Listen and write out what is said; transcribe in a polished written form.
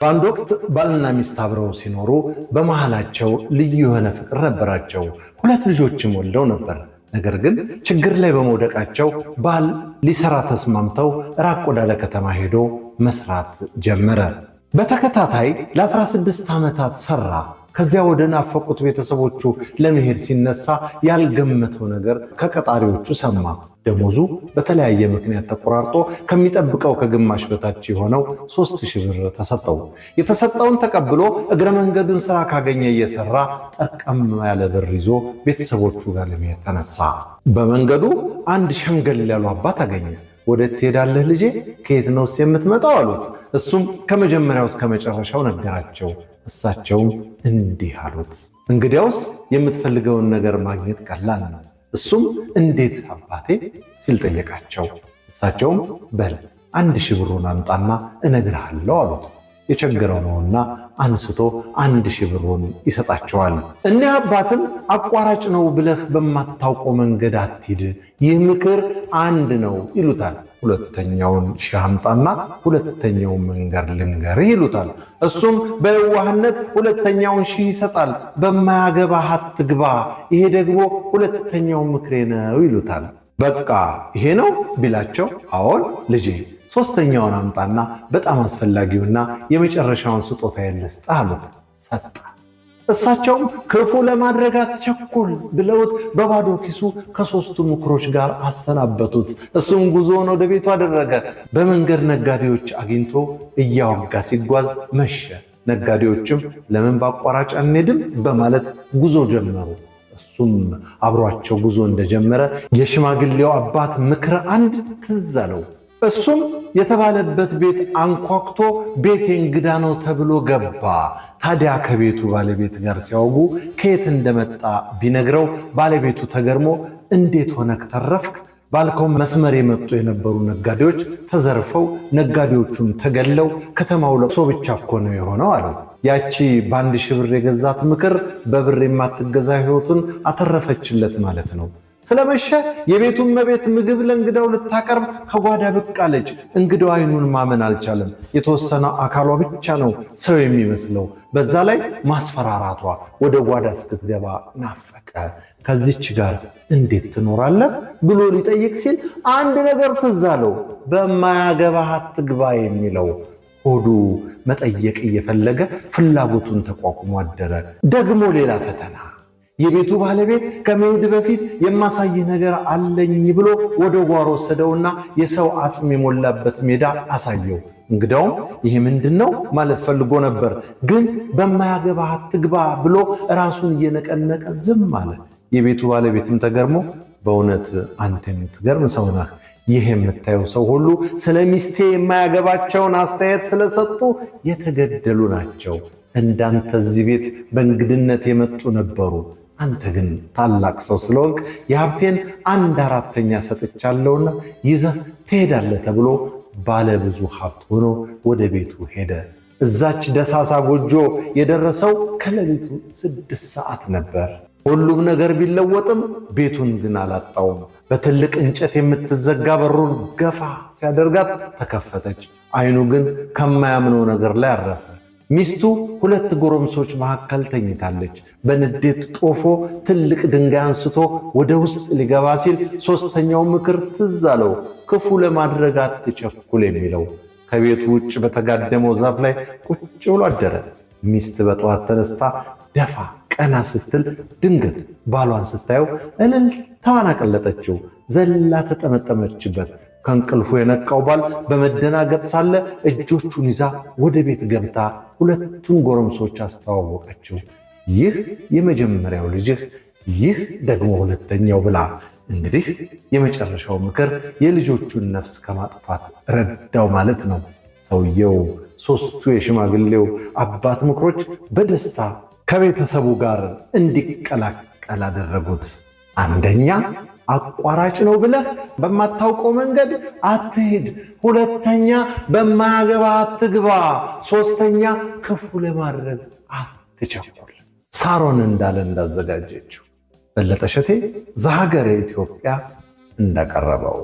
በአንድ ወቅት ባልና ሚስት አብረው ሲኖሩ በመሃላቸው ልዩ የሆነ ፍቅር ነበራቸው። 2 ልጆችም ወልደው ነበር። ነገር ግን ችግር ላይ በመውደቃቸው ባል ሊሰራ ተስማምተው ራቅ ወዳለ ከተማ ሄዶ መስራት ጀመረ። በተከታታይ ለ16 ዓመታት ሰራ። ከዚያ ወደ ናፈቁት ቤተሰቦቹ ለመሄድ ሲነሳ ያልገመተው ነገር ከቀጣሪዎቹ ሰማ። ደሞዙ በተለያየ ምክንያት ተቆራርጦ ከሚጠብቀው ከግማሽ በታች የሆነው 3000 ብር ተሰጠው። የተሰጠውን ተቀብሎ እግረ መንገዱን ስራ ካገኘ እየሰራ ጠርቀም ያለ ብር ይዞ ቤተሰቦቹ ጋር ለመሄድ ተነሳ። በመንገዱ አንድ ሸምገል ያሉ አባት አገኘ። ወዴት ትሄዳለህ ልጄ? ከየት ነውስ የምትመጣው አሉት። እሱም ከመጀመሪያው እስከ መጨረሻው ነገራቸው። እሳቸውም እንዲህ አሉት፣ እንግዲያውስ የምትፈልገውን ነገር ማግኘት ቀላል ነው። እሱም እንዴት አባቴ ሲል ጠየቃቸው። እሳቸውም በል 1000 ብሩን አምጣና እነግርሃለሁ አሉት። የቸገረው ነውና አንስቶ 1000 ብሩን ይሰጣቸዋል። እኒህ አባትም አቋራጭ ነው ብለህ በማታውቀው መንገድ አትሂድ፣ ይህ ምክር አንድ ነው ይሉታል። ሁለተኛውን ሺህ አምጣና ሁለተኛውን መንገድ ልንገርህ ይሉታል። እሱም በየዋህነት ሁለተኛውን ሺህ ይሰጣል። በማያገባህ አትግባ፣ ይሄ ደግሞ ሁለተኛው ምክሬ ነው ይሉታል። በቃ ይሄ ነው ቢላቸው፣ አዎን ልጄ ሶስተኛውን አምጣና በጣም አስፈላጊውና የመጨረሻውን ስጦታ ልስጥህ አሉት። ሰጠ። እሳቸውም ክፉ ለማድረግ አትቸኩል ብለውት በባዶ ኪሱ ከ3ቱ ምክሮች ጋር አሰናበቱት። እሱም ጉዞውን ወደ ቤቱ አደረገ። በመንገድ ነጋዴዎች አግኝቶ እያወጋ ሲጓዝ መሸ። ነጋዴዎችም ለምን በአቋራጭ አንሄድም በማለት ጉዞ ጀመሩ። እሱም አብሯቸው ጉዞ እንደጀመረ የሽማግሌው አባት ምክረ አንድ ትዝ አለው። እሱም የተባለበት ቤት አንኳኩቶ ቤቴ እንግዳ ነው ተብሎ ገባ። ታዲያ ከቤቱ ባለቤት ጋር ሲያወጉ ከየት እንደመጣ ቢነግረው ባለቤቱ ተገርሞ እንዴት ሆነክ ተረፍክ? ባልከው መስመር የመጡ የነበሩ ነጋዴዎች ተዘርፈው ነጋዴዎቹም ተገለው ከተማው ለቅሶ ብቻ እኮ ነው የሆነው አለው። ያቺ በ1000 ብር የገዛት ምክር በብር የማትገዛ ሕይወቱን አተረፈችለት ማለት ነው። ስለመሸ የቤቱን መቤት ምግብ ለእንግዳው ልታቀርብ ከጓዳ ብቅ አለች። እንግዳው አይኑን ማመን አልቻለም። የተወሰነ አካሏ ብቻ ነው ሰው የሚመስለው። በዛ ላይ ማስፈራራቷ ወደ ጓዳ እስክትገባ ናፈቀ። ከዚች ጋር እንዴት ትኖራለህ ብሎ ሊጠይቅ ሲል አንድ ነገር ትዝ አለው። በማያገባህ አትግባ የሚለው። ሆዱ መጠየቅ እየፈለገ ፍላጎቱን ተቋቁሞ አደረ። ደግሞ ሌላ ፈተና። የቤቱ ባለቤት ከመሄድ በፊት የማሳይህ ነገር አለኝ ብሎ ወደ ጓሮ ወሰደውና የሰው አጽም የሞላበት ሜዳ አሳየው። እንግዳውም ይሄ ምንድነው ማለት ፈልጎ ነበር፣ ግን በማያገባህ አትግባ ብሎ ራሱን እየነቀነቀ ዝም አለ። የቤቱ ባለቤትም ተገርሞ በእውነት አንተ የምትገርም ሰው ነህ፣ ይህ የምታየው ሰው ሁሉ ስለ ሚስቴ የማያገባቸውን አስተያየት ስለሰጡ የተገደሉ ናቸው። እንዳንተ እዚህ ቤት በእንግድነት የመጡ ነበሩ። አንተ ግን ታላቅ ሰው ስለሆንክ የሀብቴን 1/4 ሰጥቻለሁና ይዘህ ትሄዳለህ ተብሎ ባለ ብዙ ሀብት ሆኖ ወደ ቤቱ ሄደ። እዛች ደሳሳ ጎጆ የደረሰው ከሌሊቱ 6 ሰዓት ነበር። ሁሉም ነገር ቢለወጥም ቤቱን ግን አላጣውም። በትልቅ እንጨት የምትዘጋ በሩን ገፋ ሲያደርጋት ተከፈተች። አይኑ ግን ከማያምነው ነገር ላይ አረፈ። ሚስቱ 2 ጎረምሶች መካከል ተኝታለች። በንዴት ጦፎ ትልቅ ድንጋይ አንስቶ ወደ ውስጥ ሊገባ ሲል 3ኛው ምክር ትዝ አለው። ክፉ ለማድረግ አትቸኩል የሚለው። ከቤቱ ውጭ በተጋደመው ዛፍ ላይ ቁጭ ብሎ አደረ። ሚስት በጠዋት ተነስታ ደፋ ቀና ስትል ድንገት ባሏን ስታየው እልልታዋን አቀለጠችው። ዘላ ተጠመጠመችበት። ከእንቅልፉ የነቃው ባል በመደናገጥ ሳለ እጆቹን ይዛ ወደ ቤት ገብታ 2ቱን ጎረምሶች አስተዋወቀችው። ይህ የመጀመሪያው ልጅህ፣ ይህ ደግሞ 2ኛው ብላ። እንግዲህ የመጨረሻው ምክር የልጆቹን ነፍስ ከማጥፋት ረዳው ማለት ነው። ሰውየው 3ቱ የሽማግሌው አባት ምክሮች በደስታ ከቤተሰቡ ጋር እንዲቀላቀል አደረጉት። አንደኛ አቋራጭ ነው ብለህ በማታውቀው መንገድ አትሂድ። 2ኛ በማያገባ አትግባ። 3ኛ ክፉ ለማድረግ አትቸኩል። ሳሮን እንዳለ እንዳዘጋጀችው በለጠ ሸቴ ዘሀገረ ኢትዮጵያ እንዳቀረበው